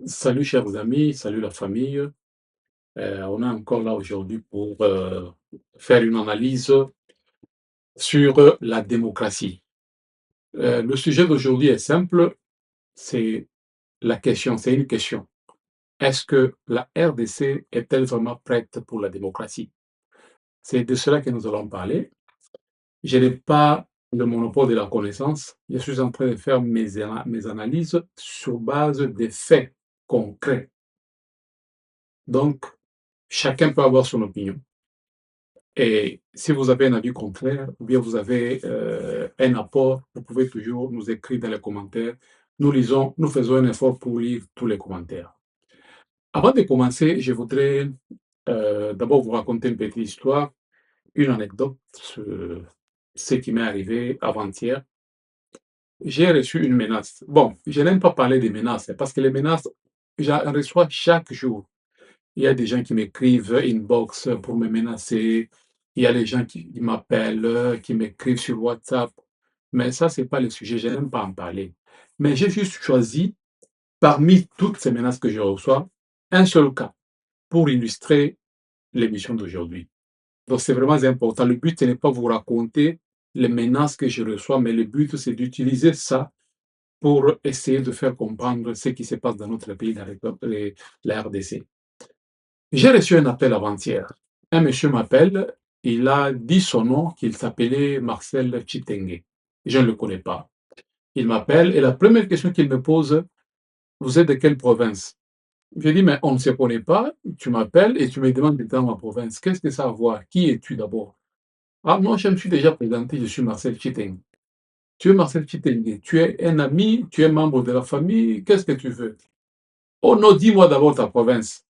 Salut chers amis, salut la famille. On est encore là aujourd'hui pour faire une analyse sur la démocratie. Le sujet d'aujourd'hui est simple, c'est c'est une question. Est-ce que la RDC est-elle vraiment prête pour la démocratie? C'est de cela que nous allons parler. Je n'ai pas le monopole de la connaissance. Je suis en train de faire mes analyses sur base des faits concrets. Donc, chacun peut avoir son opinion. Et si vous avez un avis contraire ou bien vous avez un apport, vous pouvez toujours nous écrire dans les commentaires. Nous faisons un effort pour lire tous les commentaires. Avant de commencer, je voudrais d'abord vous raconter une petite histoire, une anecdote sur ce qui m'est arrivé avant-hier. J'ai reçu une menace. Bon, je n'aime pas parler des menaces parce que les menaces, j'en reçois chaque jour. Il y a des gens qui m'écrivent inbox pour me menacer. Il y a des gens qui m'appellent, qui m'écrivent sur WhatsApp. Mais ça, c'est pas le sujet, je n'aime pas en parler. Mais j'ai juste choisi, parmi toutes ces menaces que je reçois, un seul cas pour illustrer l'émission d'aujourd'hui. Donc, c'est vraiment important. Le but, ce n'est pas vous raconter les menaces que je reçois, mais le but, c'est d'utiliser ça pour essayer de faire comprendre ce qui se passe dans notre pays, dans la RDC. J'ai reçu un appel avant-hier. Un monsieur m'appelle, il a dit son nom, qu'il s'appelait Marcel Chitenge. Je ne le connais pas. Il m'appelle et la première question qu'il me pose, vous êtes de quelle province? J'ai dit, mais on ne se connaît pas, tu m'appelles et tu me demandes d'être dans ma province. Qu'est-ce que ça a à voir? Qui es-tu d'abord? Ah non, je me suis déjà présenté, je suis Marcel Chitenge. Tu es Marcel Chitenge, tu es un ami, tu es membre de la famille, qu'est-ce que tu veux? Oh non, dis-moi d'abord ta province.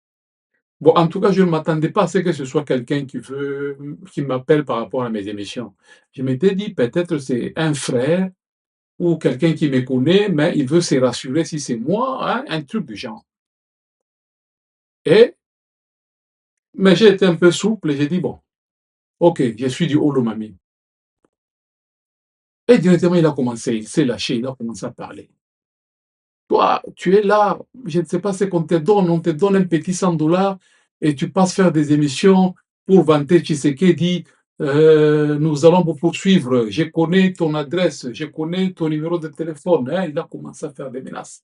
Bon, en tout cas, je ne m'attendais pas à ce que ce soit quelqu'un qui m'appelle par rapport à mes émissions. Je m'étais dit, peut-être c'est un frère ou quelqu'un qui me connaît, mais il veut se rassurer si c'est moi, hein, un truc du genre. Et, mais j'ai été un peu souple et j'ai dit, bon, ok, je suis du Holomami. Et directement, il a commencé, il s'est lâché, il a commencé à parler. Toi, tu es là, je ne sais pas ce qu'on te donne, on te donne un petit 100 $ et tu passes faire des émissions pour vanter Tshisekedi. Nous allons vous poursuivre. Je connais ton adresse, je connais ton numéro de téléphone. Hein, il a commencé à faire des menaces.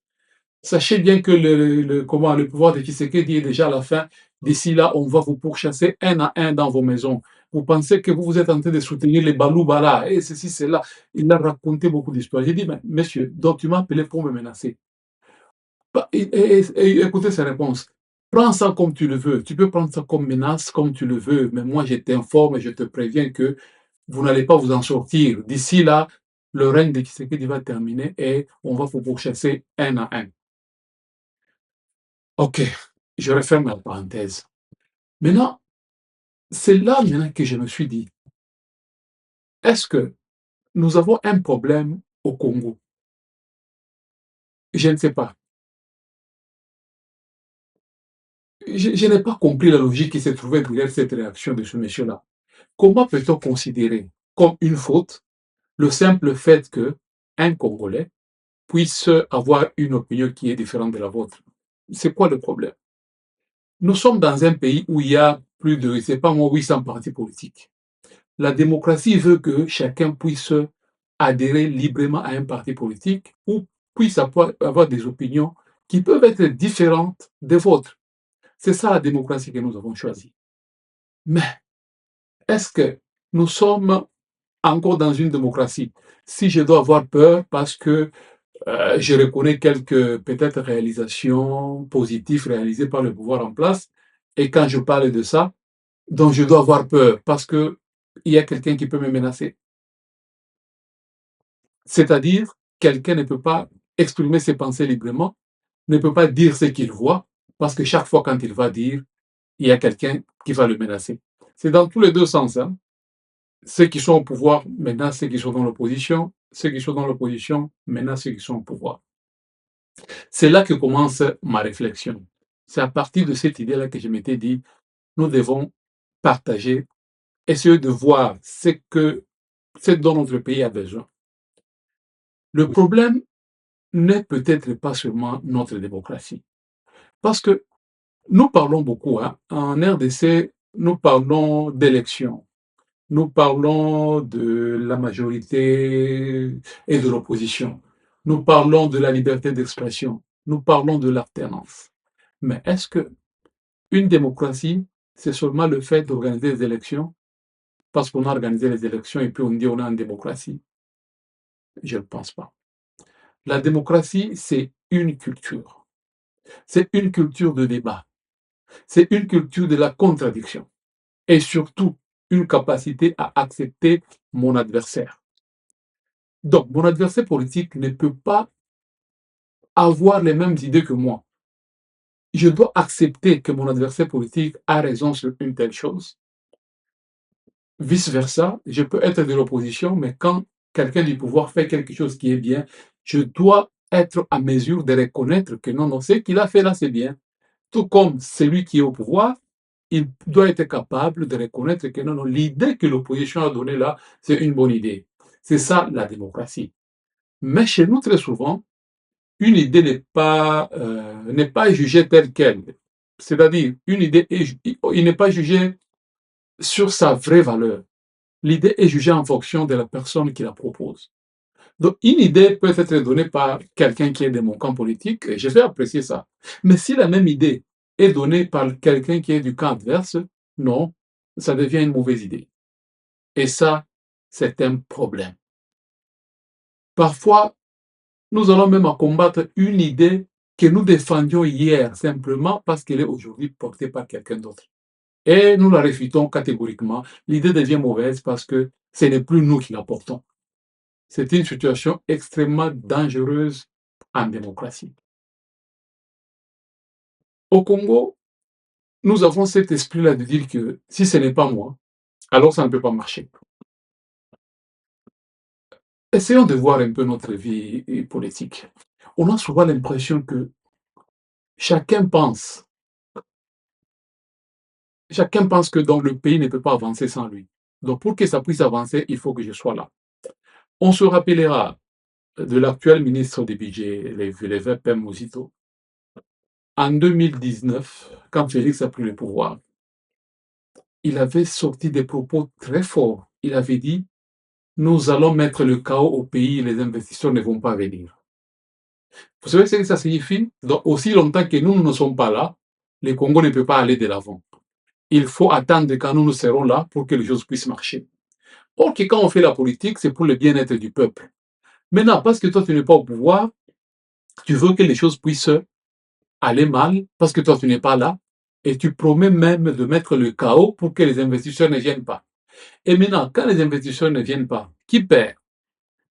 Sachez bien que le pouvoir de Tshisekedi est déjà à la fin. D'ici là, on va vous pourchasser un à un dans vos maisons. Vous pensez que vous êtes en train de soutenir les Baloubala et ceci, cela. Il a raconté beaucoup d'histoires. J'ai dit, mais monsieur, donc tu m'as appelé pour me menacer. Et écoutez sa réponse. Prends ça comme tu le veux. Tu peux prendre ça comme menace, comme tu le veux. Mais moi, je t'informe et je te préviens que vous n'allez pas vous en sortir. D'ici là, le règne de Tshisekedi va terminer et on va vous pourchasser un à un. OK, je referme la parenthèse. Maintenant, c'est là maintenant que je me suis dit, est-ce que nous avons un problème au Congo? Je ne sais pas. Je n'ai pas compris la logique qui s'est trouvée derrière cette réaction de ce monsieur-là. Comment peut-on considérer comme une faute le simple fait que un Congolais puisse avoir une opinion qui est différente de la vôtre? C'est quoi le problème? Nous sommes dans un pays où il y a plus de, je sais pas moi, 800 partis politiques. La démocratie veut que chacun puisse adhérer librement à un parti politique ou puisse avoir des opinions qui peuvent être différentes des vôtres. C'est ça la démocratie que nous avons choisie. Mais est-ce que nous sommes encore dans une démocratie? Si je dois avoir peur parce que je reconnais quelques peut-être réalisations positives réalisées par le pouvoir en place, et quand je parle de ça, donc je dois avoir peur parce que il y a quelqu'un qui peut me menacer. C'est-à-dire, quelqu'un ne peut pas exprimer ses pensées librement, ne peut pas dire ce qu'il voit, parce que chaque fois quand il va dire, il y a quelqu'un qui va le menacer. C'est dans tous les deux sens. Hein. Ceux qui sont au pouvoir menacent ceux qui sont dans l'opposition, ceux qui sont dans l'opposition menacent ceux qui sont au pouvoir. C'est là que commence ma réflexion. C'est à partir de cette idée-là que je m'étais dit, nous devons partager, essayer de voir ce dont notre pays a besoin. Le problème n'est peut-être pas seulement notre démocratie. Parce que nous parlons beaucoup, hein. En RDC, nous parlons d'élections, nous parlons de la majorité et de l'opposition, nous parlons de la liberté d'expression, nous parlons de l'alternance. Mais est-ce que une démocratie, c'est seulement le fait d'organiser des élections parce qu'on a organisé les élections et puis on dit on est en démocratie? Je ne pense pas. La démocratie, c'est une culture. C'est une culture de débat. C'est une culture de la contradiction. Et surtout, une capacité à accepter mon adversaire. Donc, mon adversaire politique ne peut pas avoir les mêmes idées que moi. Je dois accepter que mon adversaire politique a raison sur une telle chose. Vice-versa, je peux être de l'opposition, mais quand quelqu'un du pouvoir fait quelque chose qui est bien, je dois être à mesure de reconnaître que non, non, ce qu'il a fait là, c'est bien. Tout comme celui qui est au pouvoir, il doit être capable de reconnaître que non, non, l'idée que l'opposition a donnée là, c'est une bonne idée. C'est ça la démocratie. Mais chez nous, très souvent, une idée n'est pas jugée telle qu'elle. C'est-à-dire, une idée, il n'est pas jugé sur sa vraie valeur. L'idée est jugée en fonction de la personne qui la propose. Donc, une idée peut être donnée par quelqu'un qui est de mon camp politique, et je vais apprécier ça. Mais si la même idée est donnée par quelqu'un qui est du camp adverse, non, ça devient une mauvaise idée. Et ça, c'est un problème. Parfois, nous allons même à combattre une idée que nous défendions hier, simplement parce qu'elle est aujourd'hui portée par quelqu'un d'autre. Et nous la réfutons catégoriquement. L'idée devient mauvaise parce que ce n'est plus nous qui la portons. C'est une situation extrêmement dangereuse en démocratie. Au Congo, nous avons cet esprit-là de dire que si ce n'est pas moi, alors ça ne peut pas marcher. Essayons de voir un peu notre vie politique. On a souvent l'impression que chacun pense, chacun pense que donc le pays ne peut pas avancer sans lui. Donc pour que ça puisse avancer, il faut que je sois là. On se rappellera de l'actuel ministre des Budgets, le VPM Mosito, en 2019, quand Félix a pris le pouvoir. Il avait sorti des propos très forts. Il avait dit, nous allons mettre le chaos au pays, les investisseurs ne vont pas venir. Vous savez ce que ça signifie? Donc, aussi longtemps que nous ne sommes pas là, le Congo ne peut pas aller de l'avant. Il faut attendre quand nous serons là pour que les choses puissent marcher. Or, que quand on fait la politique, c'est pour le bien-être du peuple. Maintenant, parce que toi, tu n'es pas au pouvoir, tu veux que les choses puissent aller mal, parce que toi, tu n'es pas là, et tu promets même de mettre le chaos pour que les investisseurs ne viennent pas. Et maintenant, quand les investisseurs ne viennent pas, qui perd?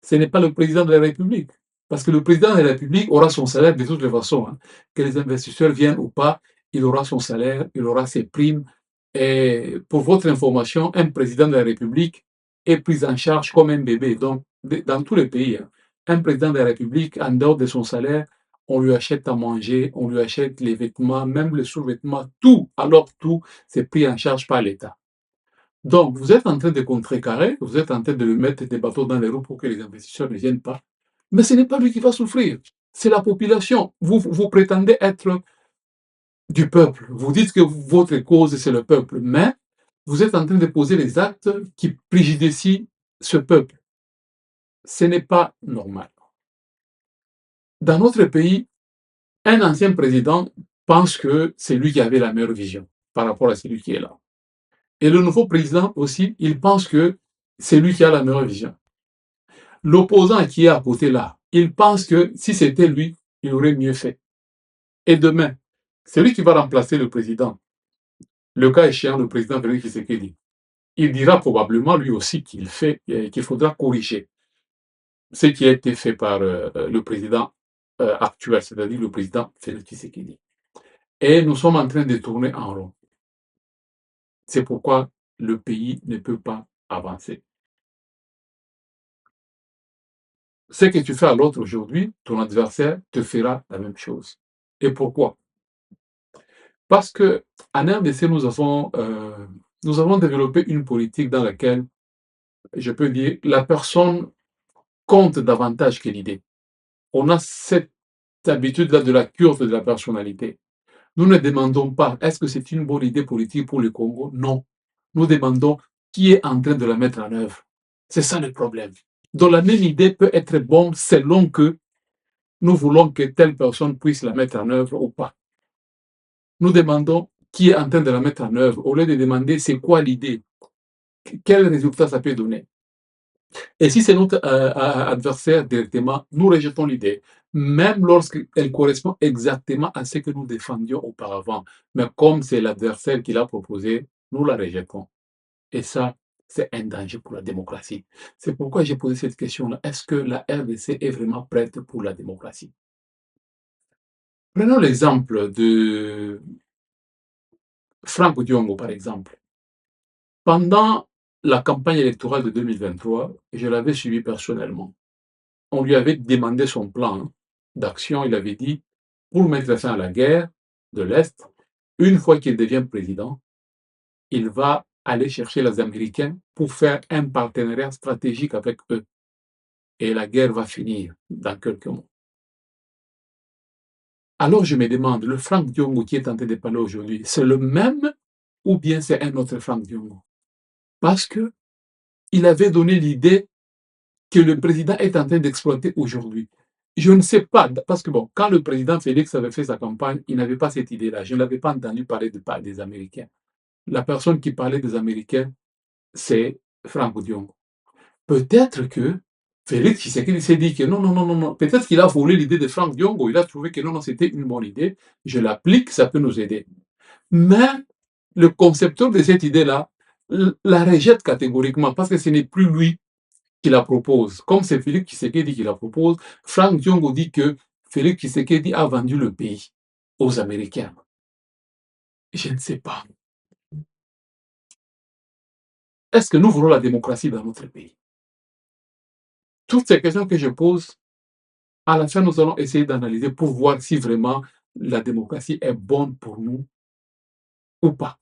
Ce n'est pas le président de la République. Parce que le président de la République aura son salaire de toutes les façons, hein. Que les investisseurs viennent ou pas, il aura son salaire, il aura ses primes. Et pour votre information, un président de la République est pris en charge comme un bébé. Donc, dans tous les pays, hein, un président de la République, en dehors de son salaire, on lui achète à manger, on lui achète les vêtements, même les sous-vêtements, tout. Alors tout, c'est pris en charge par l'État. Donc, vous êtes en train de contrecarrer, vous êtes en train de mettre des bateaux dans les roues pour que les investisseurs ne viennent pas. Mais ce n'est pas lui qui va souffrir, c'est la population. Vous prétendez être du peuple. Vous dites que votre cause, c'est le peuple. Mais vous êtes en train de poser les actes qui préjudicient ce peuple. Ce n'est pas normal. Dans notre pays, un ancien président pense que c'est lui qui avait la meilleure vision par rapport à celui qui est là. Et le nouveau président aussi, il pense que c'est lui qui a la meilleure vision. L'opposant qui est à côté là, il pense que si c'était lui, il aurait mieux fait. Et demain, celui qui va remplacer le président, le cas échéant, le président Félix Tshisekedi, il dira probablement lui aussi qu'il faudra corriger ce qui a été fait par le président actuel, c'est-à-dire le président Félix Tshisekedi. Et nous sommes en train de tourner en rond. C'est pourquoi le pays ne peut pas avancer. Ce que tu fais à l'autre aujourd'hui, ton adversaire te fera la même chose. Et pourquoi? Parce que en RDC, nous avons développé une politique dans laquelle, je peux dire, la personne compte davantage que l'idée. On a cette habitude-là de la culte de la personnalité. Nous ne demandons pas est-ce que c'est une bonne idée politique pour le Congo? Non. Nous demandons qui est en train de la mettre en œuvre. C'est ça le problème. Donc la même idée peut être bonne selon que nous voulons que telle personne puisse la mettre en œuvre ou pas. Nous demandons qui est en train de la mettre en œuvre au lieu de demander c'est quoi l'idée, quel résultat ça peut donner. Et si c'est notre adversaire directement, nous rejetons l'idée, même lorsqu'elle correspond exactement à ce que nous défendions auparavant. Mais comme c'est l'adversaire qui l'a proposé, nous la rejetons. Et ça, c'est un danger pour la démocratie. C'est pourquoi j'ai posé cette question-là. Est-ce que la RDC est vraiment prête pour la démocratie? Prenons l'exemple de Franck Diongo, par exemple. Pendant la campagne électorale de 2023, je l'avais suivi personnellement. On lui avait demandé son plan d'action. Il avait dit, pour mettre fin à la guerre de l'Est, une fois qu'il devient président, il va aller chercher les Américains pour faire un partenariat stratégique avec eux. Et la guerre va finir dans quelques mois. Alors je me demande, le Franck Diongo qui est en train de parler aujourd'hui, c'est le même ou bien c'est un autre Franck Diongo? Parce que il avait donné l'idée que le président est en train d'exploiter aujourd'hui. Je ne sais pas, parce que bon, quand le président Félix avait fait sa campagne, il n'avait pas cette idée-là. Je ne l'avais pas entendu parler des Américains. La personne qui parlait des Américains, c'est Franck Diongo. Peut-être que Félix Tshisekedi s'est dit que non, non, non, non, non. Peut-être qu'il a volé l'idée de Franck Diongo. Il a trouvé que non, non, c'était une bonne idée. Je l'applique, ça peut nous aider. Mais le concepteur de cette idée-là la rejette catégoriquement parce que ce n'est plus lui qui la propose. Comme c'est Félix Tshisekedi qui la propose, Franck Diongo dit que Félix Tshisekedi a vendu le pays aux Américains. Je ne sais pas. Est-ce que nous voulons la démocratie dans notre pays? Toutes ces questions que je pose, à la fin, nous allons essayer d'analyser pour voir si vraiment la démocratie est bonne pour nous ou pas.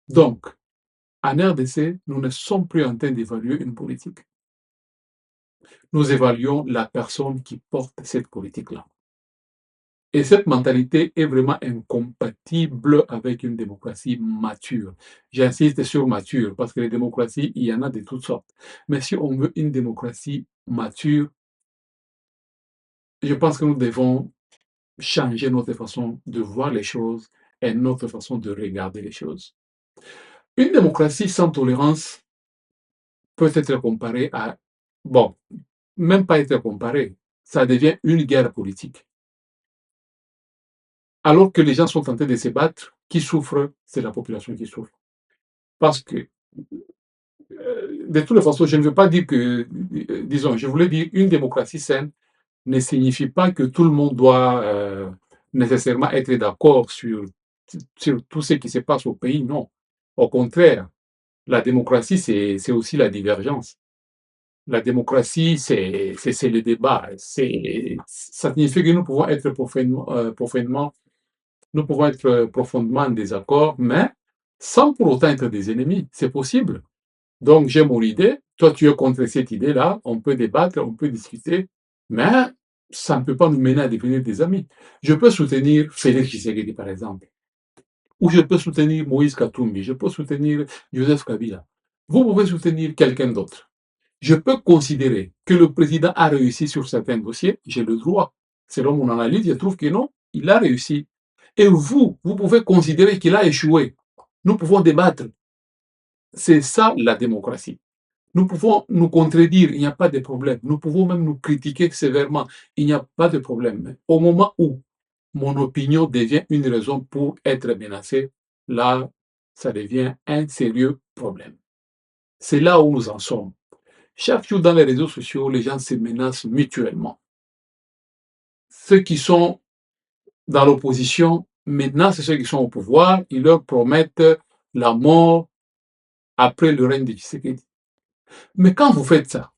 Donc, en RDC, nous ne sommes plus en train d'évaluer une politique. Nous évaluons la personne qui porte cette politique-là. Et cette mentalité est vraiment incompatible avec une démocratie mature. J'insiste sur mature, parce que les démocraties, il y en a de toutes sortes. Mais si on veut une démocratie mature, je pense que nous devons changer notre façon de voir les choses et notre façon de regarder les choses. Une démocratie sans tolérance peut être comparée à, bon, même pas être comparée, ça devient une guerre politique. Alors que les gens sont en train de se battre, qui souffre, c'est la population qui souffre. Parce que, de toutes les façons, je ne veux pas dire que, disons, je voulais dire une démocratie saine ne signifie pas que tout le monde doit nécessairement être d'accord sur tout ce qui se passe au pays, non. Au contraire, la démocratie, c'est aussi la divergence. La démocratie, c'est le débat. Ça signifie que nous pouvons être nous pouvons être profondément en désaccord, mais sans pour autant être des ennemis. C'est possible. Donc, j'ai mon idée, toi, tu es contre cette idée-là, on peut débattre, on peut discuter, mais ça ne peut pas nous mener à devenir des amis. Je peux soutenir Félix Tshisekedi, par exemple, ou je peux soutenir Moïse Katumbi, je peux soutenir Joseph Kabila. Vous pouvez soutenir quelqu'un d'autre. Je peux considérer que le président a réussi sur certains dossiers, j'ai le droit. Selon mon analyse, je trouve que non, il a réussi. Et vous pouvez considérer qu'il a échoué. Nous pouvons débattre. C'est ça la démocratie. Nous pouvons nous contredire, il n'y a pas de problème. Nous pouvons même nous critiquer sévèrement, il n'y a pas de problème. Au moment où mon opinion devient une raison pour être menacée, là, ça devient un sérieux problème. C'est là où nous en sommes. Chaque jour dans les réseaux sociaux, les gens se menacent mutuellement. Ceux qui sont dans l'opposition menacent ceux qui sont au pouvoir, ils leur promettent la mort après le règne de Tshisekedi. Mais quand vous faites ça,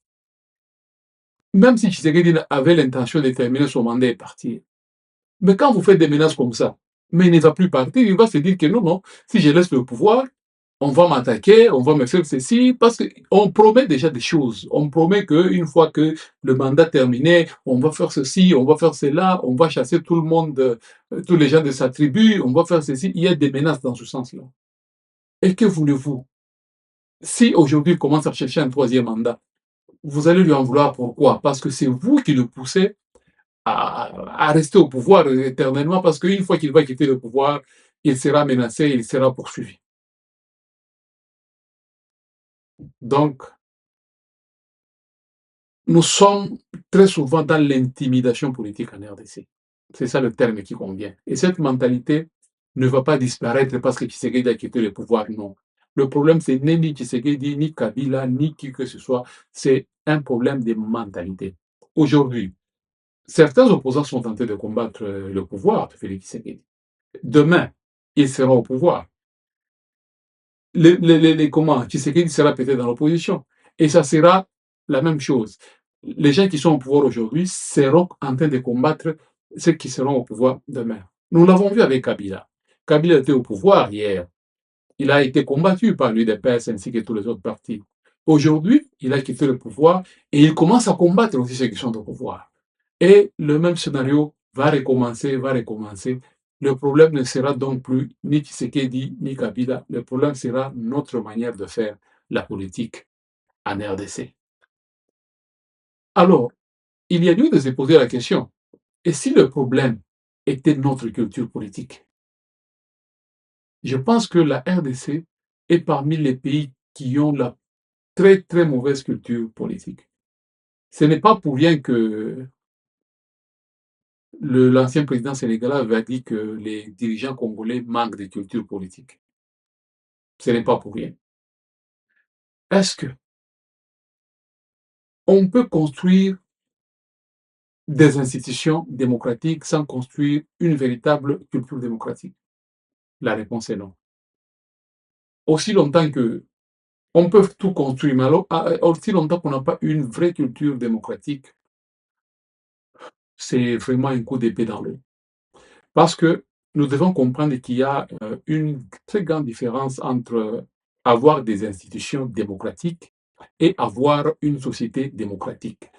même si Tshisekedi avait l'intention de terminer son mandat et partir, mais quand vous faites des menaces comme ça, mais il ne va plus partir. Il va se dire que non, non, si je laisse le pouvoir, on va m'attaquer, on va me faire ceci, parce qu'on promet déjà des choses. On promet qu'une fois que le mandat est terminé, on va faire ceci, on va faire cela, on va chasser tout le monde, tous les gens de sa tribu, on va faire ceci. Il y a des menaces dans ce sens-là. Et que voulez-vous? Si aujourd'hui il commence à chercher un troisième mandat, vous allez lui en vouloir pourquoi? Parce que c'est vous qui le poussez à rester au pouvoir éternellement, parce qu'une fois qu'il va quitter le pouvoir, il sera menacé, il sera poursuivi. Donc, nous sommes très souvent dans l'intimidation politique en RDC. C'est ça le terme qui convient. Et cette mentalité ne va pas disparaître parce que Tshisekedi a quitté le pouvoir, non. Le problème, c'est ni Tshisekedi, ni Kabila, ni qui que ce soit. C'est un problème de mentalité. Aujourd'hui, certains opposants sont tentés de combattre le pouvoir de Félix Tshisekedi. Demain, il sera au pouvoir. Comment Tshisekedi sera peut-être dans l'opposition. Et ça sera la même chose. Les gens qui sont au pouvoir aujourd'hui seront en train de combattre ceux qui seront au pouvoir demain. Nous l'avons vu avec Kabila. Kabila était au pouvoir hier. Il a été combattu par l'UDPS ainsi que tous les autres partis. Aujourd'hui, il a quitté le pouvoir et il commence à combattre aussi ceux qui sont au pouvoir. Et le même scénario va recommencer, va recommencer. Le problème ne sera donc plus ni Tshisekedi ni Kabila. Le problème sera notre manière de faire la politique en RDC. Alors, il y a lieu de se poser la question, et si le problème était notre culture politique? Je pense que la RDC est parmi les pays qui ont la très très mauvaise culture politique. Ce n'est pas pour rien que l'ancien président sénégalais avait dit que les dirigeants congolais manquent de culture politique. Ce n'est pas pour rien. Est-ce que on peut construire des institutions démocratiques sans construire une véritable culture démocratique? La réponse est non. Aussi longtemps que on peut tout construire, mais alors, aussi longtemps qu'on n'a pas une vraie culture démocratique, c'est vraiment un coup d'épée dans l'eau. Parce que nous devons comprendre qu'il y a une très grande différence entre avoir des institutions démocratiques et avoir une société démocratique.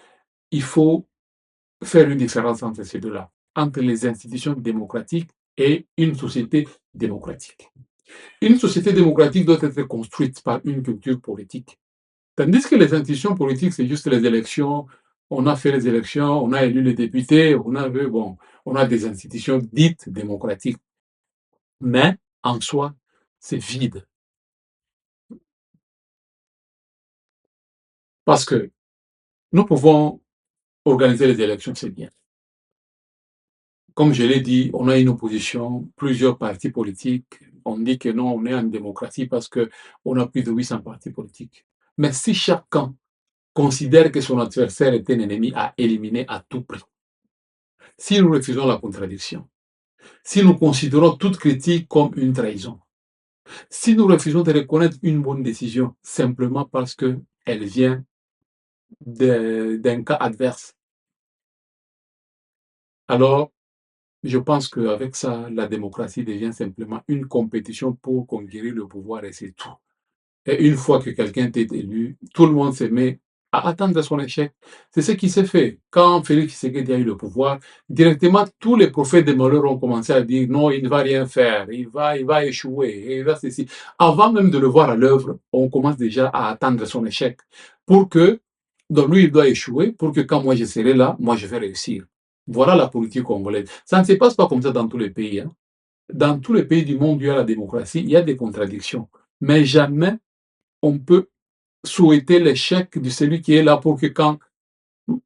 Il faut faire une différence entre ces deux-là, entre les institutions démocratiques et une société démocratique. Une société démocratique doit être construite par une culture politique. Tandis que les institutions politiques, c'est juste les élections. On a fait les élections, on a élu les députés, on a des institutions dites démocratiques. Mais, en soi, c'est vide. Parce que nous pouvons organiser les élections, c'est bien. Comme je l'ai dit, on a une opposition, plusieurs partis politiques. On dit que non, on est en démocratie parce qu'on a plus de 800 partis politiques. Mais si chacun considère que son adversaire est un ennemi à éliminer à tout prix, si nous refusons la contradiction, si nous considérons toute critique comme une trahison, si nous refusons de reconnaître une bonne décision simplement parce qu'elle vient d'un cas adverse, alors je pense qu'avec ça, la démocratie devient simplement une compétition pour conquérir le pouvoir et c'est tout. Et une fois que quelqu'un est élu, tout le monde se met à attendre son échec. C'est ce qui s'est fait. Quand Félix Tshisekedi a eu le pouvoir, directement, tous les prophètes des malheurs ont commencé à dire non, il ne va rien faire, il va échouer, il va ceci. Avant même de le voir à l'œuvre, on commence déjà à attendre son échec pour que, donc lui, il doit échouer pour que quand moi je serai là, moi je vais réussir. Voilà la politique congolaise. Ça ne se passe pas comme ça dans tous les pays, hein. Dans tous les pays du monde où il y a la démocratie, il y a des contradictions. Mais jamais on peut souhaiter l'échec de celui qui est là pour que quand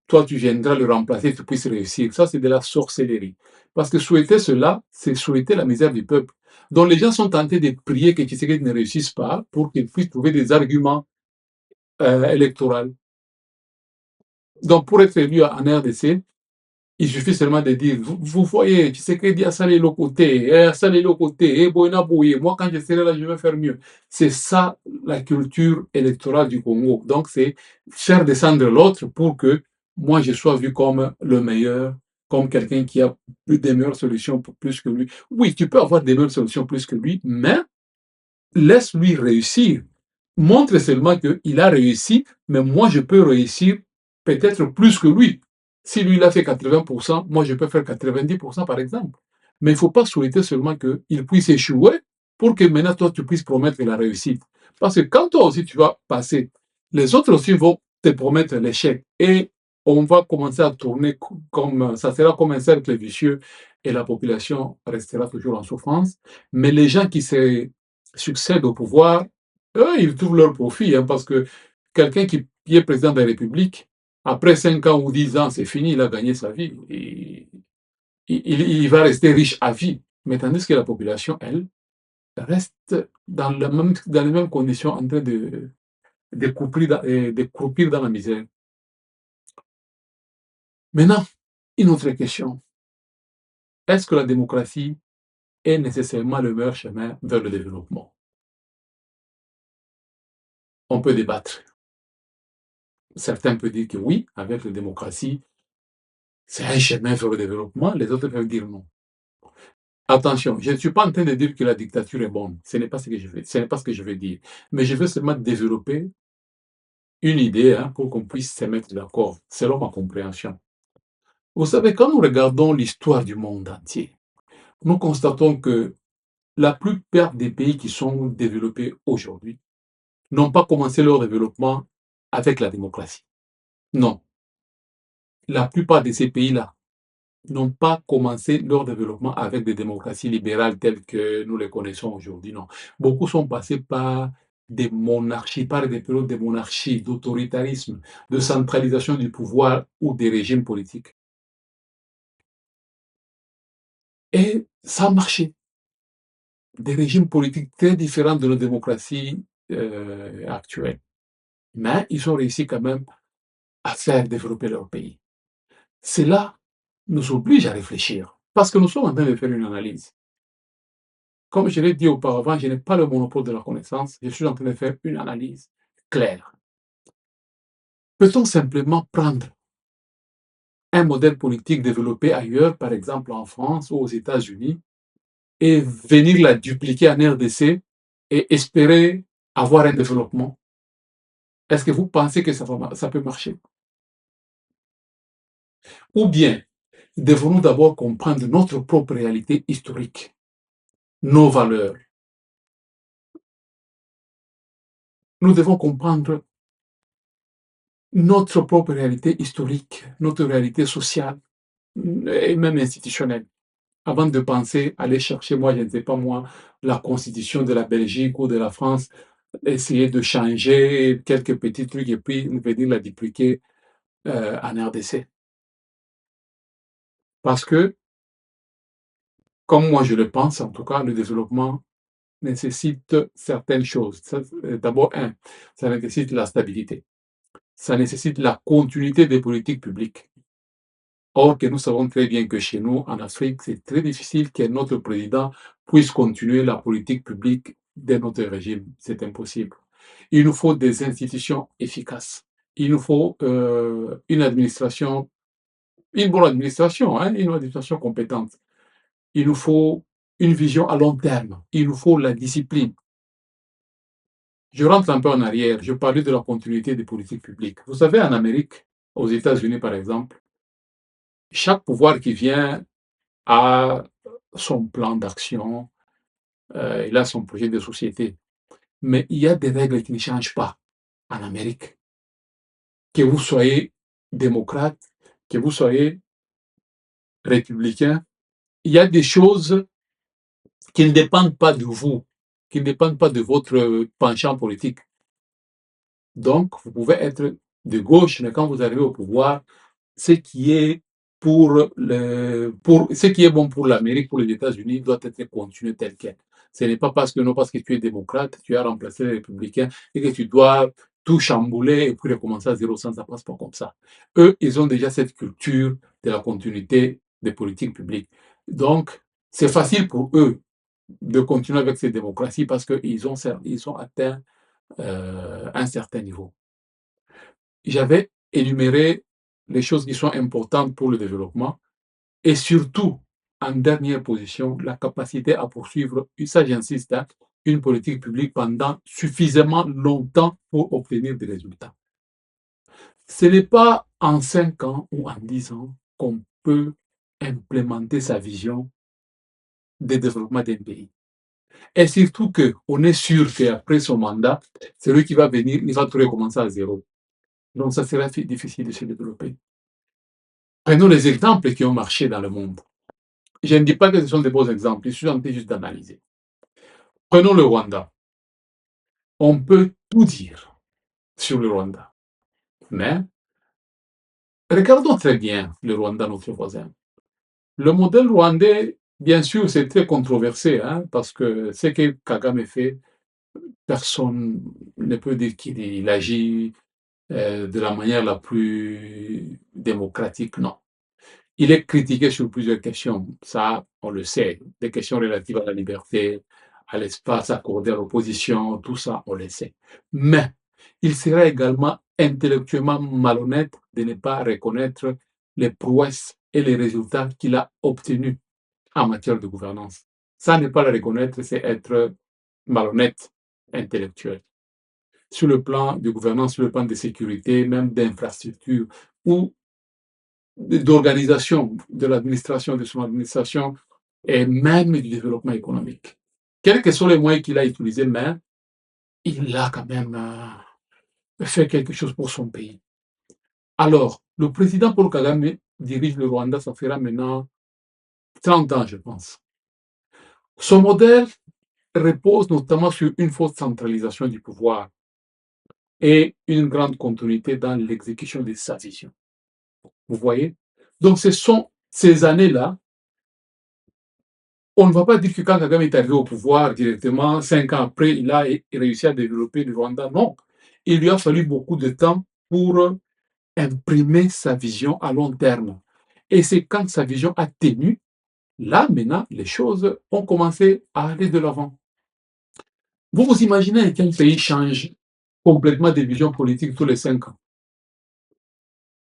toi tu viendras le remplacer, tu puisses réussir. Ça, c'est de la sorcellerie. Parce que souhaiter cela, c'est souhaiter la misère du peuple. Donc les gens sont tentés de prier que Tshisekedi ne réussisse pas pour qu'ils puissent trouver des arguments électoraux. Donc pour être élu en RDC, il suffit seulement de dire, vous voyez, Tshisekedi a salé le côté, a salé le côté, et moi quand je serai là, je vais faire mieux. C'est ça la culture électorale du Congo. Donc c'est faire descendre l'autre pour que moi je sois vu comme le meilleur, comme quelqu'un qui a plus des meilleures solutions plus que lui. Oui, tu peux avoir des meilleures solutions plus que lui, mais laisse-lui réussir. Montre seulement qu'il a réussi, mais moi, je peux réussir peut-être plus que lui. Si lui, il a fait 80%, moi, je peux faire 90%, par exemple. Mais il ne faut pas souhaiter seulement qu'il puisse échouer pour que maintenant, toi, tu puisses promettre la réussite. Parce que quand toi aussi, tu vas passer, les autres aussi vont te promettre l'échec. Et on va commencer à tourner comme, ça sera comme un cercle vicieux et la population restera toujours en souffrance. Mais les gens qui se succèdent au pouvoir, eux, ils trouvent leur profit, hein, parce que quelqu'un qui est président de la République, après 5 ans ou 10 ans, c'est fini, il a gagné sa vie. Et il va rester riche à vie. Mais tandis que la population, elle, reste dans les mêmes conditions en train de croupir dans la misère. Maintenant, une autre question. Est-ce que la démocratie est nécessairement le meilleur chemin vers le développement? On peut débattre. Certains peuvent dire que oui, avec la démocratie, c'est un chemin vers le développement. Les autres peuvent dire non. Attention, je ne suis pas en train de dire que la dictature est bonne. Ce n'est pas ce que je veux, ce n'est pas ce que je veux dire. Mais je veux seulement développer une idée, hein, pour qu'on puisse se mettre d'accord, selon ma compréhension. Vous savez, quand nous regardons l'histoire du monde entier, nous constatons que la plupart des pays qui sont développés aujourd'hui n'ont pas commencé leur développement avec la démocratie. Non, la plupart de ces pays-là n'ont pas commencé leur développement avec des démocraties libérales telles que nous les connaissons aujourd'hui, non. Beaucoup sont passés par des monarchies, par des périodes de monarchie, d'autoritarisme, de centralisation du pouvoir ou des régimes politiques. Et ça a marché. Des régimes politiques très différents de nos démocraties actuelles. Mais ils ont réussi quand même à faire développer leur pays. Cela nous oblige à réfléchir, parce que nous sommes en train de faire une analyse. Comme je l'ai dit auparavant, je n'ai pas le monopole de la connaissance, je suis en train de faire une analyse claire. Peut-on simplement prendre un modèle politique développé ailleurs, par exemple en France ou aux États-Unis, et venir la dupliquer en RDC et espérer avoir un développement? Est-ce que vous pensez que ça peut marcher? Ou bien, devons-nous d'abord comprendre notre propre réalité historique, nos valeurs? Nous devons comprendre notre propre réalité historique, notre réalité sociale et même institutionnelle, avant de penser aller chercher, moi, je ne sais pas moi, la constitution de la Belgique ou de la France, essayer de changer quelques petits trucs et puis venir la dupliquer en RDC. Parce que, comme moi je le pense, en tout cas, le développement nécessite certaines choses. D'abord, ça nécessite la stabilité. Ça nécessite la continuité des politiques publiques. Or que nous savons très bien que chez nous, en Afrique, c'est très difficile que notre président puisse continuer la politique publique de notre régime. C'est impossible. Il nous faut des institutions efficaces. Il nous faut une bonne administration, hein, une administration compétente. Il nous faut une vision à long terme. Il nous faut la discipline. Je rentre un peu en arrière. Je parlais de la continuité des politiques publiques. Vous savez, en Amérique, aux États-Unis par exemple, chaque pouvoir qui vient a son plan d'action, il a son projet de société. Mais il y a des règles qui ne changent pas en Amérique. Que vous soyez démocrate, que vous soyez républicain, il y a des choses qui ne dépendent pas de vous, qui ne dépendent pas de votre penchant politique. Donc, vous pouvez être de gauche, mais quand vous arrivez au pouvoir, ce qui est pour ce qui est bon pour l'Amérique, pour les États-Unis, doit être continué tel quel. Ce n'est pas parce que non, parce que tu es démocrate, tu as remplacé les républicains et que tu dois tout chambouler et puis recommencer à zéro sans ça passe pas comme ça. Eux, ils ont déjà cette culture de la continuité des politiques publiques. Donc, c'est facile pour eux de continuer avec ces démocraties parce ils ont atteint un certain niveau. J'avais énuméré les choses qui sont importantes pour le développement. Et surtout, en dernière position, la capacité à poursuivre, ça j'insiste, hein, une politique publique pendant suffisamment longtemps pour obtenir des résultats. Ce n'est pas en 5 ans ou en 10 ans qu'on peut implémenter sa vision de développement d'un pays. Et surtout qu'on est sûr qu'après son mandat, celui qui va venir, il va tout recommencer à zéro. Donc ça sera difficile de se développer. Prenons les exemples qui ont marché dans le monde. Je ne dis pas que ce sont des bons exemples, je suis en train juste d'analyser. Prenons le Rwanda. On peut tout dire sur le Rwanda. Mais regardons très bien le Rwanda, notre voisin. Le modèle rwandais, bien sûr, c'est très controversé, hein, parce que ce que Kagame fait, personne ne peut dire qu'il agit de la manière la plus démocratique, non. Il est critiqué sur plusieurs questions, ça, on le sait. Des questions relatives à la liberté, à l'espace accordé à l'opposition, tout ça, on le sait. Mais il serait également intellectuellement malhonnête de ne pas reconnaître les prouesses et les résultats qu'il a obtenus en matière de gouvernance. Ça, ne pas le reconnaître, c'est être malhonnête intellectuel. Sur le plan de gouvernance, sur le plan de sécurité, même d'infrastructure, ou d'organisation de l'administration, de son administration, et même du développement économique. Quels que soient les moyens qu'il a utilisés, mais il a quand même fait quelque chose pour son pays. Alors, le président Paul Kagame dirige le Rwanda, ça fera maintenant 30 ans, je pense. Son modèle repose notamment sur une forte centralisation du pouvoir et une grande continuité dans l'exécution de sa vision. Vous voyez? Donc, ce sont ces années-là. On ne va pas dire que quand Kagame est arrivé au pouvoir directement, 5 ans après, il a réussi à développer le Rwanda. Non. Il lui a fallu beaucoup de temps pour imprimer sa vision à long terme. Et c'est quand sa vision a tenu, là, maintenant, les choses ont commencé à aller de l'avant. Vous vous imaginez qu'un pays change complètement de vision politique tous les 5 ans.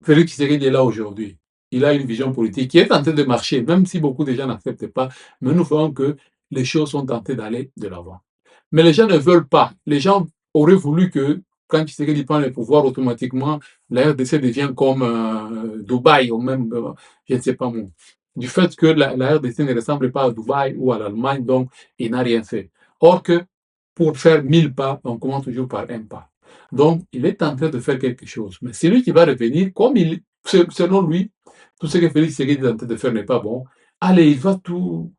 Félix Tshisekedi est là aujourd'hui. Il a une vision politique qui est en train de marcher, même si beaucoup de gens n'acceptent pas. Mais nous voyons que les choses sont en train d'aller de l'avant. Mais les gens ne veulent pas. Les gens auraient voulu que, quand Tshisekedi prend le pouvoir, automatiquement, la RDC devient comme Dubaï, ou même, je ne sais pas moi. Du fait que la RDC ne ressemble pas à Dubaï ou à l'Allemagne, donc il n'a rien fait. Or que, pour faire 1000 pas, on commence toujours par un pas. Donc, il est en train de faire quelque chose. Mais c'est lui qui va revenir, comme selon lui, tout ce que Félix Tshisekedi est en train de faire n'est pas bon. Allez, il va tout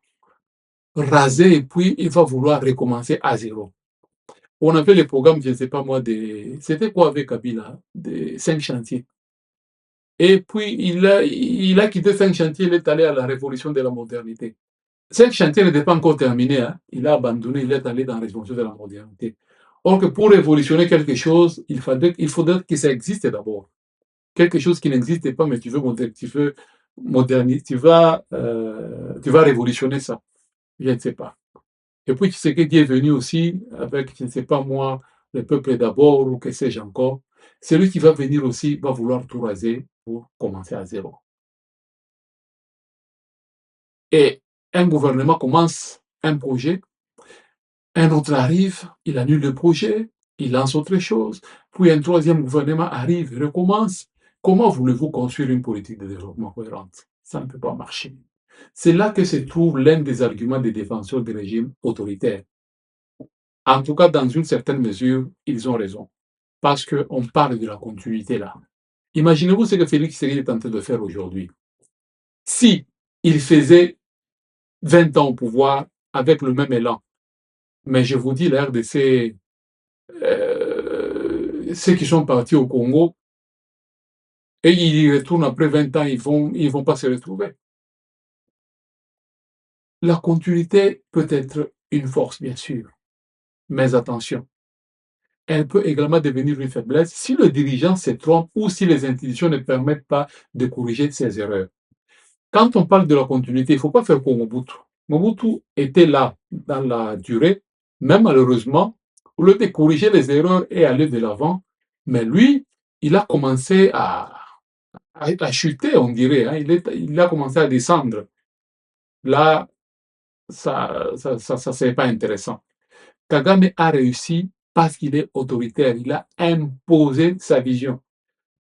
raser et puis il va vouloir recommencer à zéro. On avait le programme, je ne sais pas moi, c'était quoi avec Kabila? Des 5 chantiers. Et puis, il a quitté 5 chantiers, il est allé à la révolution de la modernité. 5 chantiers n'étaient pas encore terminés, hein. Il a abandonné, il est allé dans la révolution de la modernité. Or que pour révolutionner quelque chose, il faudrait que ça existe d'abord. Quelque chose qui n'existe pas, mais tu veux moderniser, tu vas révolutionner ça. Je ne sais pas. Et puis, Tshisekedi est venu aussi avec, je ne sais pas moi, le peuple d'abord ou que sais-je encore. Celui qui va venir aussi va vouloir tout raser pour commencer à zéro. Et un gouvernement commence un projet, un autre arrive, il annule le projet, il lance autre chose, puis un troisième gouvernement arrive, il recommence. Comment voulez-vous construire une politique de développement cohérente? Ça ne peut pas marcher. C'est là que se trouve l'un des arguments des défenseurs des régimes autoritaires. En tout cas, dans une certaine mesure, ils ont raison. Parce qu'on parle de la continuité là. Imaginez-vous ce que Félix Tshisekedi est en train de faire aujourd'hui. Si il faisait 20 ans au pouvoir avec le même élan, mais je vous dis, la RDC, ceux qui sont partis au Congo, et ils y retournent après 20 ans, ils vont pas se retrouver. La continuité peut être une force, bien sûr, mais attention, elle peut également devenir une faiblesse si le dirigeant se trompe ou si les institutions ne permettent pas de corriger ses erreurs. Quand on parle de la continuité, il ne faut pas faire comme Mobutu. Mobutu était là dans la durée, mais malheureusement, au lieu de corriger les erreurs et aller de l'avant, mais lui, il a commencé a chuté, on dirait, hein. Il a commencé à descendre. Là, ça c'est pas intéressant. Kagame a réussi parce qu'il est autoritaire. Il a imposé sa vision.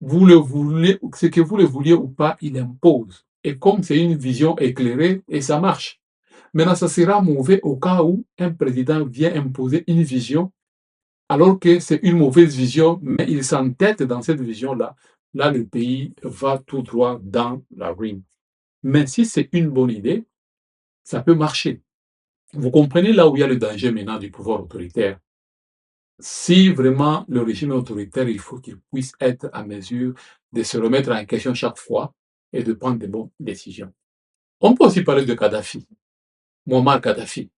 Vous le voulez, ce que vous le vouliez ou pas, il impose. Et comme c'est une vision éclairée, et ça marche. Maintenant, ça sera mauvais au cas où un président vient imposer une vision, alors que c'est une mauvaise vision, mais il s'entête dans cette vision-là. Là, le pays va tout droit dans la ruine. Mais si c'est une bonne idée, ça peut marcher. Vous comprenez là où il y a le danger maintenant du pouvoir autoritaire. Si vraiment le régime est autoritaire, il faut qu'il puisse être à mesure de se remettre en question chaque fois et de prendre de bonnes décisions. On peut aussi parler de Kadhafi, Muammar Kadhafi.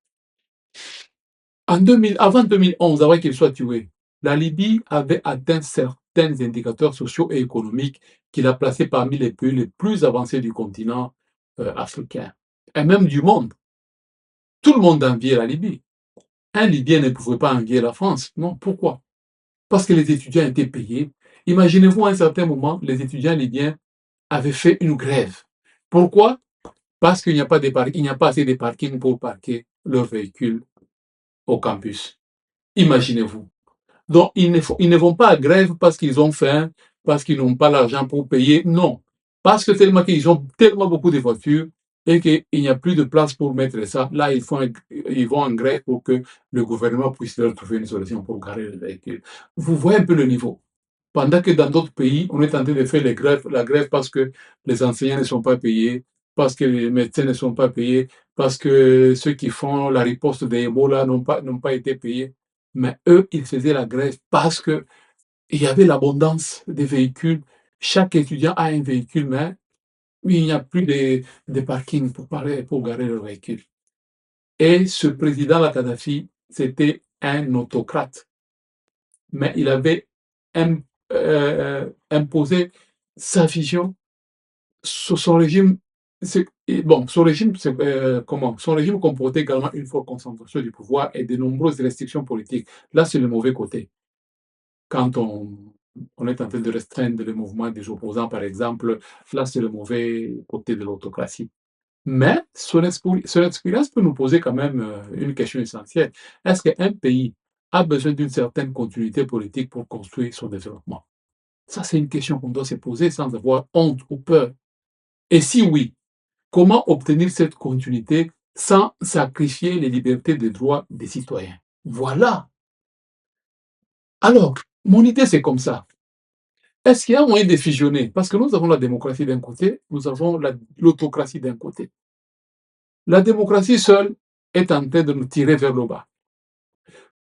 Avant 2011, avant qu'il soit tué, la Libye avait atteint certains indicateurs sociaux et économiques qui la plaçaient parmi les pays les plus avancés du continent africain, et même du monde. Tout le monde enviait la Libye. Un Libyen ne pouvait pas envier la France. Non, pourquoi? Parce que les étudiants étaient payés. Imaginez-vous, à un certain moment, les étudiants libyens avaient fait une grève. Pourquoi? Parce qu'il n'y a pas assez de parking pour parquer leurs véhicules au campus. Imaginez-vous. Donc, ils ne vont pas à grève parce qu'ils ont faim, parce qu'ils n'ont pas l'argent pour payer. Non. Parce que tellement qu'ils ont tellement beaucoup de voitures et qu'il n'y a plus de place pour mettre ça. Là, ils vont en grève pour que le gouvernement puisse leur trouver une solution pour garer le véhicule. Vous voyez un peu le niveau. Pendant que dans d'autres pays, on est en train de faire la grève parce que les enseignants ne sont pas payés, parce que les médecins ne sont pas payés, parce que ceux qui font la riposte des Ebola n'ont pas été payés. Mais eux, ils faisaient la grève parce que il y avait l'abondance des véhicules. Chaque étudiant a un véhicule, mais il n'y a plus de parking pour garer le véhicule. Et ce président, la Kadhafi, c'était un autocrate. Mais il avait imposé sa vision. Son régime, bon, son régime comportait également une forte concentration du pouvoir et de nombreuses restrictions politiques. Là, c'est le mauvais côté. Quand on est en train de restreindre le mouvement des opposants, par exemple, là, c'est le mauvais côté de l'autocratie. Mais son expérience peut nous poser quand même une question essentielle. Est-ce qu'un pays a besoin d'une certaine continuité politique pour construire son développement? Ça, c'est une question qu'on doit se poser sans avoir honte ou peur. Et si oui, comment obtenir cette continuité sans sacrifier les libertés et les droits des citoyens? Voilà. Alors, mon idée, c'est comme ça. Est-ce qu'il y a moyen de fusionner? Parce que nous avons la démocratie d'un côté, nous avons l'autocratie d'un côté. La démocratie seule est en train de nous tirer vers le bas.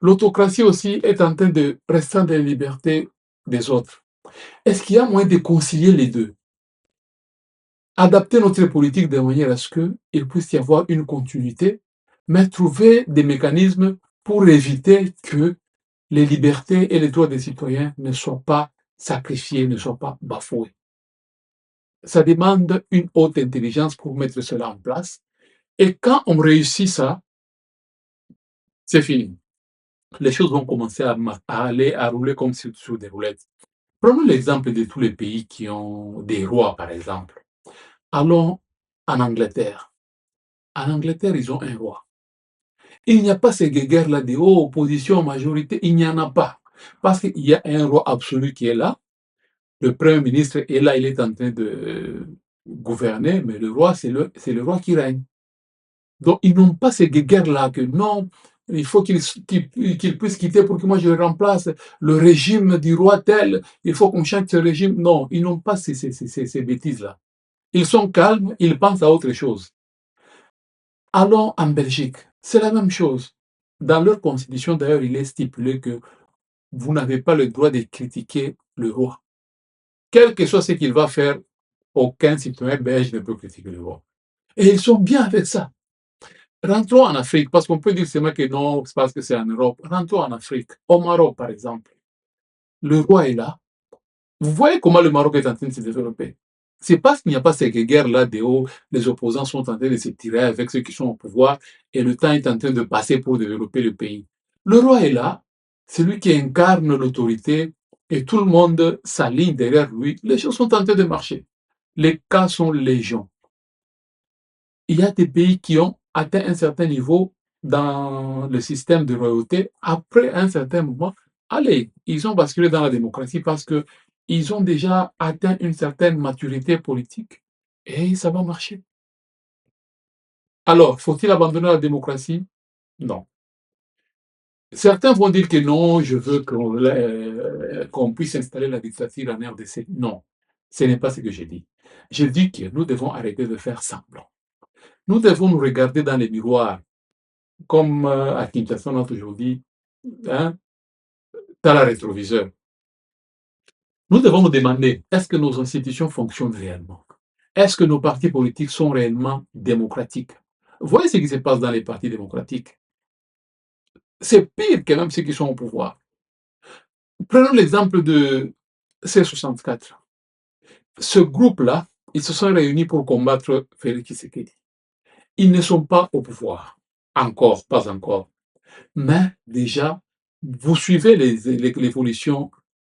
L'autocratie aussi est en train de restreindre les libertés des autres. Est-ce qu'il y a moyen de concilier les deux? Adapter notre politique de manière à ce qu'il puisse y avoir une continuité, mais trouver des mécanismes pour éviter que les libertés et les droits des citoyens ne soient pas sacrifiés, ne soient pas bafoués. Ça demande une haute intelligence pour mettre cela en place. Et quand on réussit ça, c'est fini. Les choses vont commencer à rouler comme sur des roulettes. Prenons l'exemple de tous les pays qui ont des rois, par exemple. Allons en Angleterre. En Angleterre, ils ont un roi. Il n'y a pas ces guerres-là de opposition, majorité, il n'y en a pas. Parce qu'il y a un roi absolu qui est là, le Premier ministre est là, il est en train de gouverner, mais le roi, c'est le roi qui règne. Donc, ils n'ont pas ces guerres-là que non, il faut qu'il puisse quitter pour que moi je remplace le régime du roi tel, il faut qu'on change ce régime. Non, ils n'ont pas ces bêtises-là. Ils sont calmes, ils pensent à autre chose. Allons en Belgique, c'est la même chose. Dans leur constitution, d'ailleurs, il est stipulé que vous n'avez pas le droit de critiquer le roi. Quel que soit ce qu'il va faire, aucun citoyen belge ne peut critiquer le roi. Et ils sont bien avec ça. Rentrons en Afrique, parce qu'on peut dire seulement que non, c'est parce que c'est en Europe. Rentrons en Afrique, au Maroc par exemple. Le roi est là. Vous voyez comment le Maroc est en train de se développer. C'est parce qu'il n'y a pas ces guerres-là de haut, les opposants sont en train de se tirer avec ceux qui sont au pouvoir et le temps est en train de passer pour développer le pays. Le roi est là, c'est lui qui incarne l'autorité et tout le monde s'aligne derrière lui, les choses sont en train de marcher. Les cas sont légion. Il y a des pays qui ont atteint un certain niveau dans le système de royauté. Après un certain moment, allez, ils ont basculé dans la démocratie parce que ils ont déjà atteint une certaine maturité politique et ça va marcher. Alors, faut-il abandonner la démocratie? Non. Certains vont dire que non, je veux qu'on puisse installer la dictature en RDC. Non, ce n'est pas ce que j'ai dit. Je dis que nous devons arrêter de faire semblant. Nous devons nous regarder dans les miroirs, comme à Kinshasa, on a toujours dit, hein, dans la rétroviseur. Nous devons nous demander, est-ce que nos institutions fonctionnent réellement? Est-ce que nos partis politiques sont réellement démocratiques? Voyez ce qui se passe dans les partis démocratiques. C'est pire que même ceux qui sont au pouvoir. Prenons l'exemple de C64. Ce groupe-là, ils se sont réunis pour combattre Félix Tshisekedi. Ils ne sont pas au pouvoir. Encore, pas encore. Mais déjà, vous suivez l'évolution,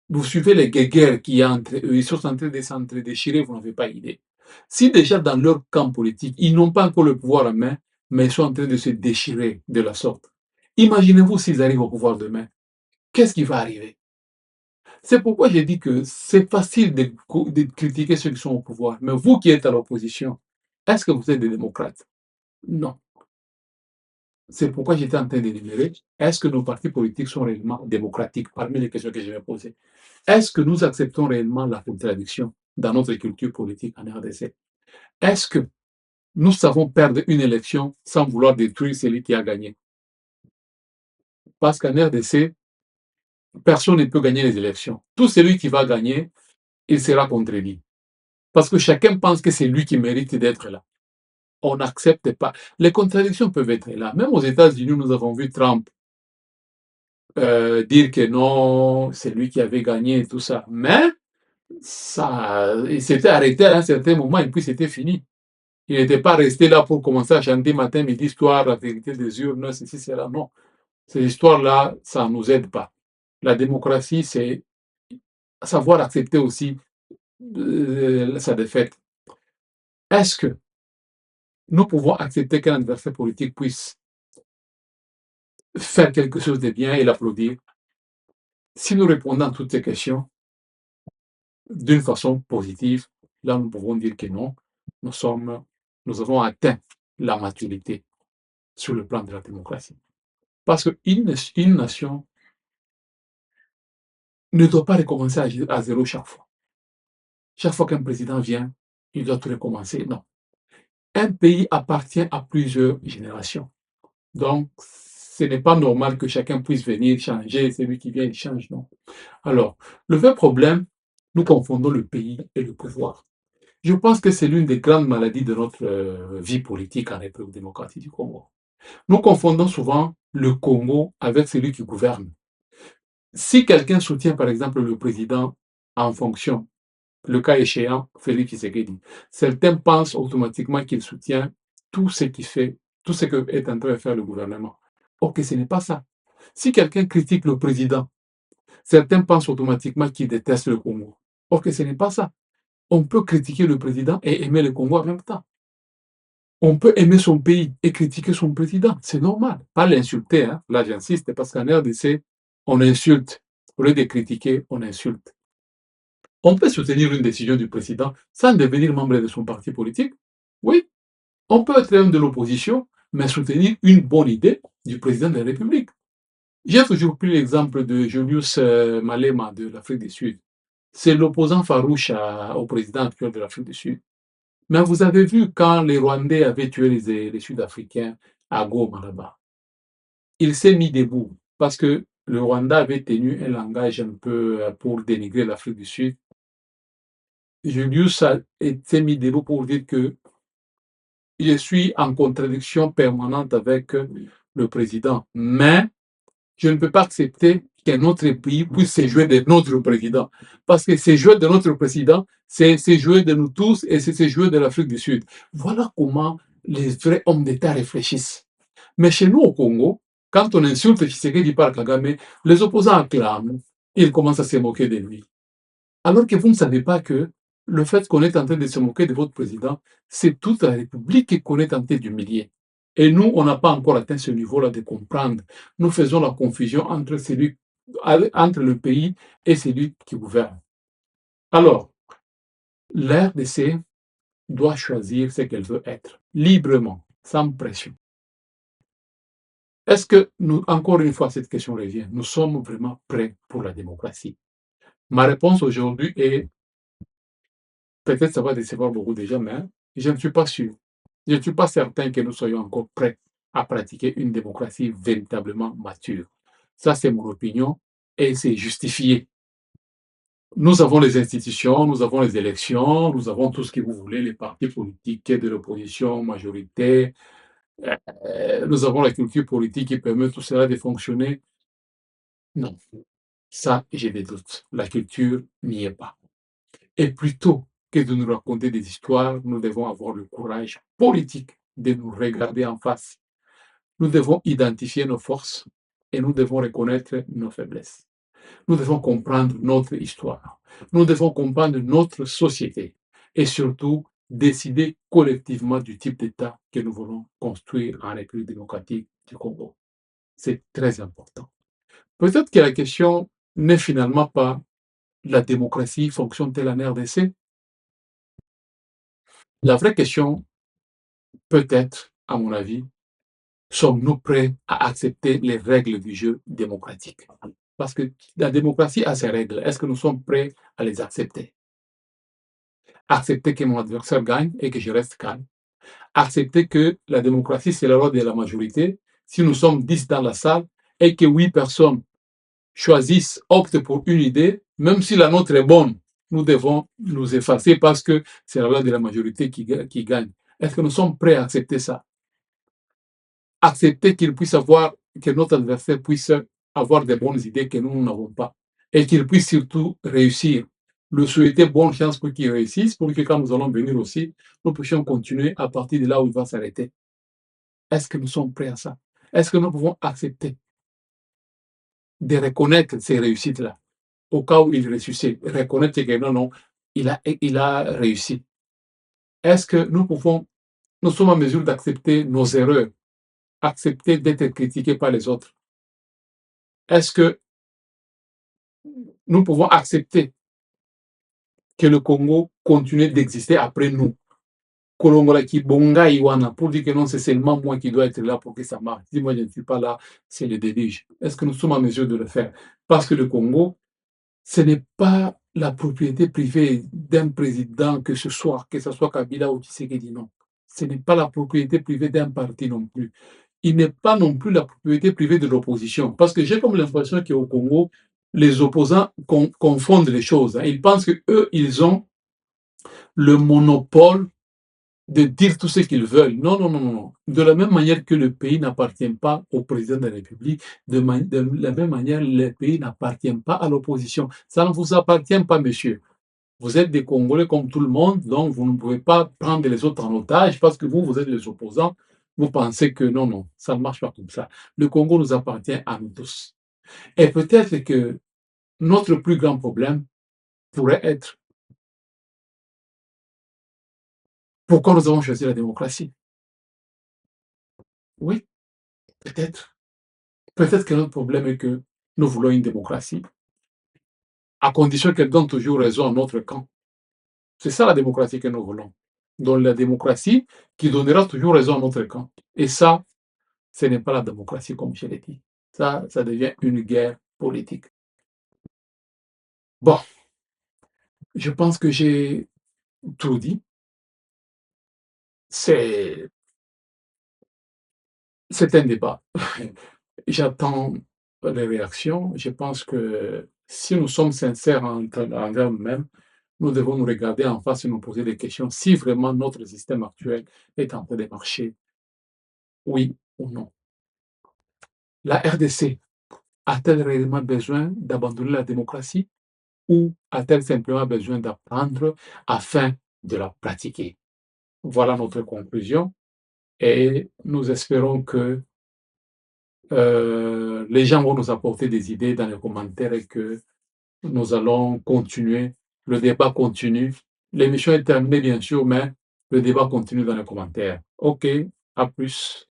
vous suivez les guerres qu'il y a entre eux, ils sont en train de s'entre-déchirer, vous n'avez pas idée. Si déjà dans leur camp politique, ils n'ont pas encore le pouvoir en main, mais ils sont en train de se déchirer de la sorte. Imaginez-vous s'ils arrivent au pouvoir demain. Qu'est-ce qui va arriver? C'est pourquoi j'ai dit que c'est facile de critiquer ceux qui sont au pouvoir. Mais vous qui êtes à l'opposition, est-ce que vous êtes des démocrates? Non. C'est pourquoi j'étais en train d'énumérer, est-ce que nos partis politiques sont réellement démocratiques parmi les questions que je vais poser? Est-ce que nous acceptons réellement la contradiction dans notre culture politique en RDC? Est-ce que nous savons perdre une élection sans vouloir détruire celui qui a gagné? Parce qu'en RDC, personne ne peut gagner les élections. Tout celui qui va gagner, il sera contredit. Parce que chacun pense que c'est lui qui mérite d'être là. On n'accepte pas. Les contradictions peuvent être là. Même aux États-Unis, nous avons vu Trump dire que non, c'est lui qui avait gagné et tout ça. Mais ça, il s'était arrêté à un certain moment et puis c'était fini. Il n'était pas resté là pour commencer à chanter matin, midi, soir, la vérité des urnes, ceci, cela. Non. Ces histoires-là, ça ne nous aide pas. La démocratie, c'est savoir accepter aussi sa défaite. Est-ce que nous pouvons accepter qu'un adversaire politique puisse faire quelque chose de bien et l'applaudir? Si nous répondons à toutes ces questions d'une façon positive, là nous pouvons dire que non, nous avons atteint la maturité sur le plan de la démocratie. Parce qu'une nation ne doit pas recommencer à zéro chaque fois. Chaque fois qu'un président vient, il doit tout recommencer. Non. Un pays appartient à plusieurs générations. Donc, ce n'est pas normal que chacun puisse venir changer, celui qui vient, il change, non. Alors, le vrai problème, nous confondons le pays et le pouvoir. Je pense que c'est l'une des grandes maladies de notre vie politique en République démocratique du Congo. Nous confondons souvent le Congo avec celui qui gouverne. Si quelqu'un soutient, par exemple, le président en fonction, le cas échéant, Félix Tshisekedi, certains pensent automatiquement qu'il soutient tout ce qui fait, tout ce que est en train de faire le gouvernement. Or que ce n'est pas ça. Si quelqu'un critique le président, certains pensent automatiquement qu'il déteste le Congo. Or que ce n'est pas ça. On peut critiquer le président et aimer le Congo en même temps. On peut aimer son pays et critiquer son président. C'est normal. Pas l'insulter. Hein. Là, j'insiste, parce qu'en RDC, on insulte. Au lieu de critiquer, on insulte. On peut soutenir une décision du président sans devenir membre de son parti politique. Oui, on peut être membre de l'opposition, mais soutenir une bonne idée du président de la République. J'ai toujours pris l'exemple de Julius Malema de l'Afrique du Sud. C'est l'opposant farouche au président actuel de l'Afrique du Sud. Mais vous avez vu quand les Rwandais avaient tué les Sud-Africains à Goma là-bas. Il s'est mis debout parce que le Rwanda avait tenu un langage un peu pour dénigrer l'Afrique du Sud. Julius s'est mis debout pour dire que je suis en contradiction permanente avec le président. Mais je ne peux pas accepter qu'un autre pays puisse se jouer de notre président. Parce que se jouer de notre président, c'est se jouer de nous tous et c'est se jouer de l'Afrique du Sud. Voilà comment les vrais hommes d'État réfléchissent. Mais chez nous au Congo, quand on insulte Tshisekedi par Kagame, les opposants acclament. Il commence à se moquer de lui. Alors que vous ne savez pas que le fait qu'on est en train de se moquer de votre président, c'est toute la République qu'on est en train d'humilier. Et nous, on n'a pas encore atteint ce niveau-là de comprendre. Nous faisons la confusion entre le pays et celui qui gouverne. Alors, l'RDC doit choisir ce qu'elle veut être, librement, sans pression. Est-ce que nous, encore une fois, cette question revient, nous sommes vraiment prêts pour la démocratie? Ma réponse aujourd'hui est, peut-être ça va décevoir beaucoup de gens, mais je ne suis pas sûr. Je ne suis pas certain que nous soyons encore prêts à pratiquer une démocratie véritablement mature. Ça, c'est mon opinion et c'est justifié. Nous avons les institutions, nous avons les élections, nous avons tout ce que vous voulez, les partis politiques de l'opposition, majorité. Nous avons la culture politique qui permet tout cela de fonctionner. Non, ça, j'ai des doutes. La culture n'y est pas. Et plutôt que de nous raconter des histoires, nous devons avoir le courage politique de nous regarder en face. Nous devons identifier nos forces et nous devons reconnaître nos faiblesses. Nous devons comprendre notre histoire. Nous devons comprendre notre société et surtout décider collectivement du type d'État que nous voulons construire en République démocratique du Congo. C'est très important. Peut-être que la question n'est finalement pas la démocratie fonctionne-t-elle en RDC. La vraie question peut être, à mon avis, sommes-nous prêts à accepter les règles du jeu démocratique? Parce que la démocratie a ses règles. Est-ce que nous sommes prêts à les accepter? Accepter que mon adversaire gagne et que je reste calme. Accepter que la démocratie, c'est la loi de la majorité. Si nous sommes 10 dans la salle et que 8 personnes choisissent, optent pour une idée, même si la nôtre est bonne, nous devons nous effacer parce que c'est la loi de la majorité qui gagne. Est-ce que nous sommes prêts à accepter ça? Accepter que notre adversaire puisse avoir des bonnes idées que nous n'avons pas et qu'il puisse surtout réussir. Le souhaiter bonne chance pour qu'il réussisse, pour que quand nous allons venir aussi, nous puissions continuer à partir de là où il va s'arrêter. Est-ce que nous sommes prêts à ça? Est-ce que nous pouvons accepter de reconnaître ces réussites-là au cas où il réussissait, reconnaître que non, non, il a réussi. Est-ce que nous sommes en mesure d'accepter nos erreurs, accepter d'être critiqués par les autres? Est-ce que nous pouvons accepter que le Congo continue d'exister après nous? Kolongola qui bonga iwana pour dire que non, c'est seulement moi qui dois être là pour que ça marche. Si moi je ne suis pas là, c'est le délige. Est-ce que nous sommes en mesure de le faire? Parce que le Congo, ce n'est pas la propriété privée d'un président que ce soit Kabila ou Tshisekedi, non. Ce n'est pas la propriété privée d'un parti non plus. Il n'est pas non plus la propriété privée de l'opposition. Parce que j'ai comme l'impression qu'au Congo, les opposants confondent les choses. Hein. Ils pensent qu'eux, ils ont le monopole de dire tout ce qu'ils veulent. Non, non, non, non. De la même manière que le pays n'appartient pas au président de la République, de la même manière, le pays n'appartient pas à l'opposition. Ça ne vous appartient pas, monsieur. Vous êtes des Congolais comme tout le monde, donc vous ne pouvez pas prendre les autres en otage parce que vous êtes les opposants. Vous pensez que non, non, ça ne marche pas comme ça. Le Congo nous appartient à nous tous. Et peut-être que notre plus grand problème pourrait être pourquoi nous avons choisi la démocratie. Oui, peut-être. Peut-être que notre problème est que nous voulons une démocratie, à condition qu'elle donne toujours raison à notre camp. C'est ça la démocratie que nous voulons. Donc la démocratie qui donnera toujours raison à notre camp. Et ça, ce n'est pas la démocratie comme je l'ai dit. Ça devient une guerre politique. Bon, je pense que j'ai tout dit. C'est c'est un débat. J'attends les réactions. Je pense que si nous sommes sincères envers nous-mêmes, nous devons nous regarder en face et nous poser des questions si vraiment notre système actuel est en train de marcher, oui ou non. La RDC a-t-elle réellement besoin d'abandonner la démocratie ou a-t-elle simplement besoin d'apprendre afin de la pratiquer? Voilà notre conclusion et nous espérons que les gens vont nous apporter des idées dans les commentaires et que nous allons continuer. Le débat continue. L'émission est terminée, bien sûr, mais le débat continue dans les commentaires. OK, à plus.